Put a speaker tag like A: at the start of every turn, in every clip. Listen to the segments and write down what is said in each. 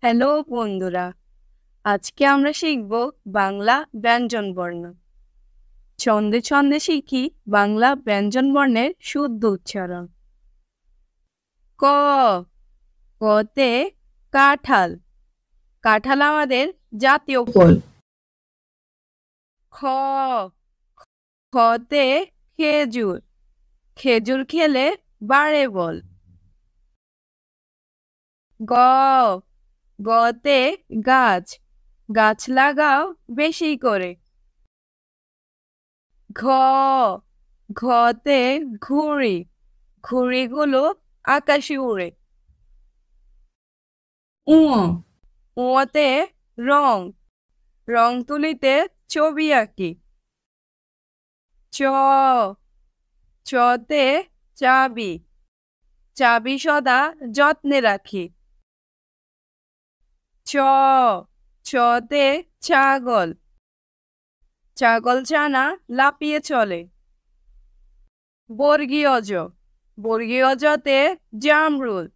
A: Hello বন্ধুরা, আজকে আমরা শিখব বাংলা ব্যঞ্জন বর্ণ। ছন্দে ছন্দে শিখি বাংলা ব্যঞ্জন বর্ণের শুদ্ধ উচ্চারণ। ক, কতে কাঁঠাল, কাঁঠাল আমাদের জাতীয় ফল। খ, খতে খেজুর, খেজুর খেলে বাড়ে বল। গ, গতে গাছ, গাছ লাগাও বেশি করে। ঘ, ঘতে ঘুড়ি, ঘুড়িগুলো আকাশে উড়ে। উ, উতে রং, রং তুলিতে ছবি আঁকি। চ, চতে চাবি, চাবি সদা যত্নে রাখি। চ, চতে ছাগল, ছাগল ছানা লাফিয়ে চলে। বর্গীয় জ, বর্গীয় জতে জামরুল,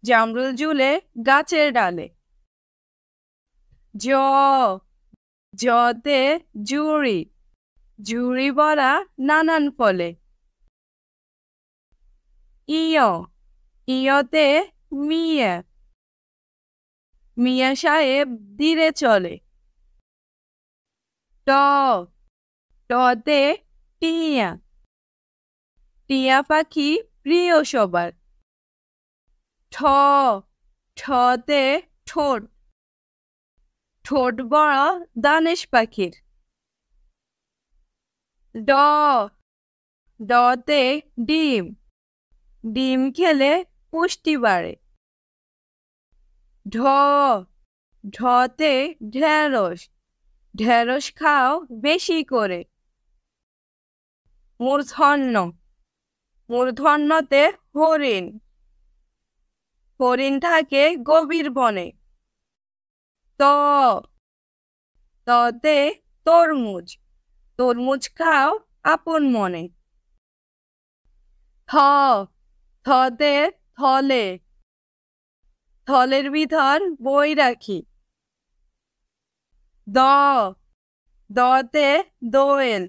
A: জামরুল ঝুলে গাছের ডালে। জ, জতে ঝুড়ি, ঝুড়ি ভরা নানান ফলে। ইয়, ইয়তে মিয়া, মিয়া সাহেব ধীরে চলে। ট, টতে টিয়া, টিয়া পাখি প্রিয় সবার। ঠ, ঠতে ঠোঁট, ঠোঁট বড় দানেশ পাখির। ড, ডতে ডিম, ডিম খেলে পুষ্টি বাড়ে। ঢ, ঢতে ঢেঁড়স, ঢেঁড়স খাও বেশি করে। মূর্ধন্য, মূর্ধন্যতে হরিণ, হরিণ থাকে গভীর বনে। ত, ততে তরমুজ, তরমুজ খাও আপন মনে। থ, থতে থলে, থলের ভিতর বই রাখি। দ, দতে দোয়েল,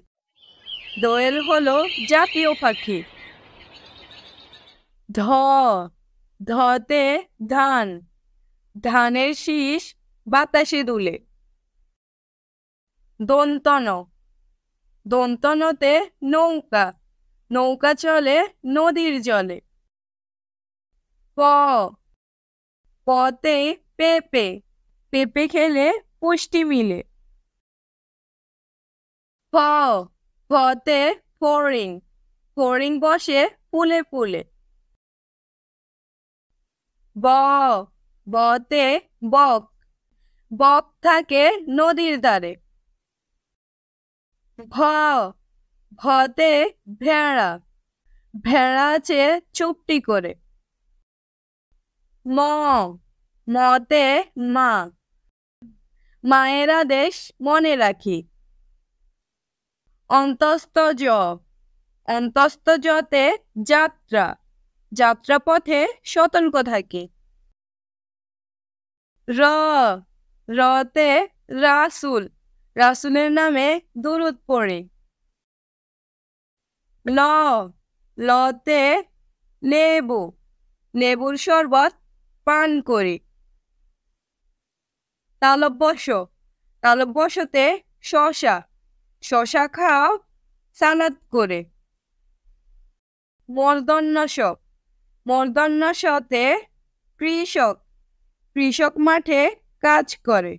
A: দোয়েল হলো জাতীয় পাখি। ধ, ধতে ধান, ধানের শীষ বাতাসে দুলে। দন্তন, দন্তনতে নৌকা, নৌকা চলে নদীর জলে। প, পতে পেঁপে, পেঁপে খেলে পুষ্টি মিলে। ফ, ফতে ফড়িং, ফড়িং বসে ফুলে ফুলে। ব, বতে বক, বক থাকে নদীর ধারে। ভ, ভতে ভেড়া, ভেড়া আছে চুপটি করে। ম, মতে মা, মায়ের আদেশ মনে রাখি। অন্তস্থ জ, অন্তস্থ জতে যাত্রা, যাত্রা পথে সতর্ক থাকি। র, রতে রাসুল, রাসুলের নামে দুরূদ পড়ে। ল, লতে লেবু, লেবুর শরবত পান করি। তালব্যস্য, তালব্যস্যতে শশা, শশা খাও সালাদ করে। মূর্ধন্য ষ, মূর্ধন্য ষতে কৃষক, কৃষক মাঠে কাজ করে।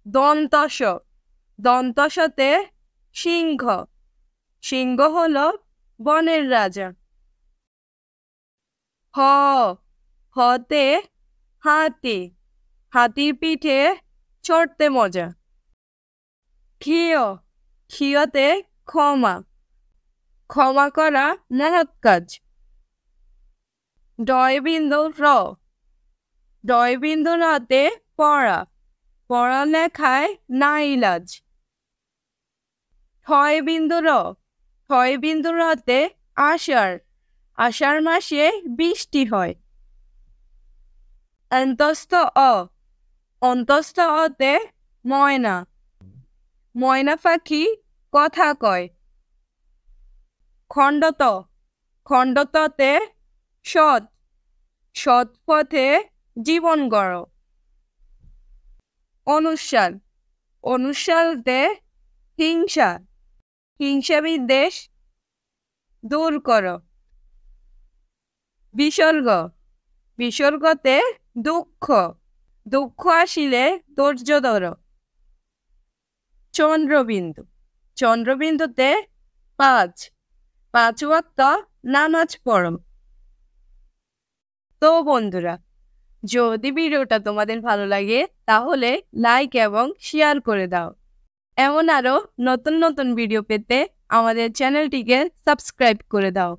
A: দন্ত স, দন্ত সতে সিংহ, সিংহ হলো বনের রাজা। হ, হতে হাতি, হাতির পিঠে চড়তে মজা। ক্ষিয়, ক্ষিয়তে ক্ষমা, ক্ষমা করা মহৎ কাজ। ডয় বিন্দু র, ডয় বিন্দু রতে পড়া, পড়ালেখায় না ইলাজ। ঠয় বিন্দু র, ঠয় বিন্দু রতে আষাঢ়, আষাঢ় মাসে বৃষ্টি হয়। অন্তস্থ অ অন্তস্থ অতে ময়না ময়না পাখি কথা কয়। খণ্ডত খণ্ডততে সৎ সৎ পথে জীবন গড়। অনুস্বার অনুস্বারতে হিংসা হিংসা বিদ্বেষ দূর কর। বিসর্গ বিসর্গতে দুঃখ দুঃখ আসিলে ধৈর্য ধর। চন্দ্রবিন্দু চন্দ্রবিন্দুতে পাঁচ ওয়াক্ত নামাজ পড়ো। তো বন্ধুরা, যদি ভিডিওটা তোমাদের ভালো লাগে তাহলে লাইক এবং শেয়ার করে দাও। এমন আরো নতুন নতুন ভিডিও পেতে আমাদের চ্যানেলটিকে সাবস্ক্রাইব করে দাও।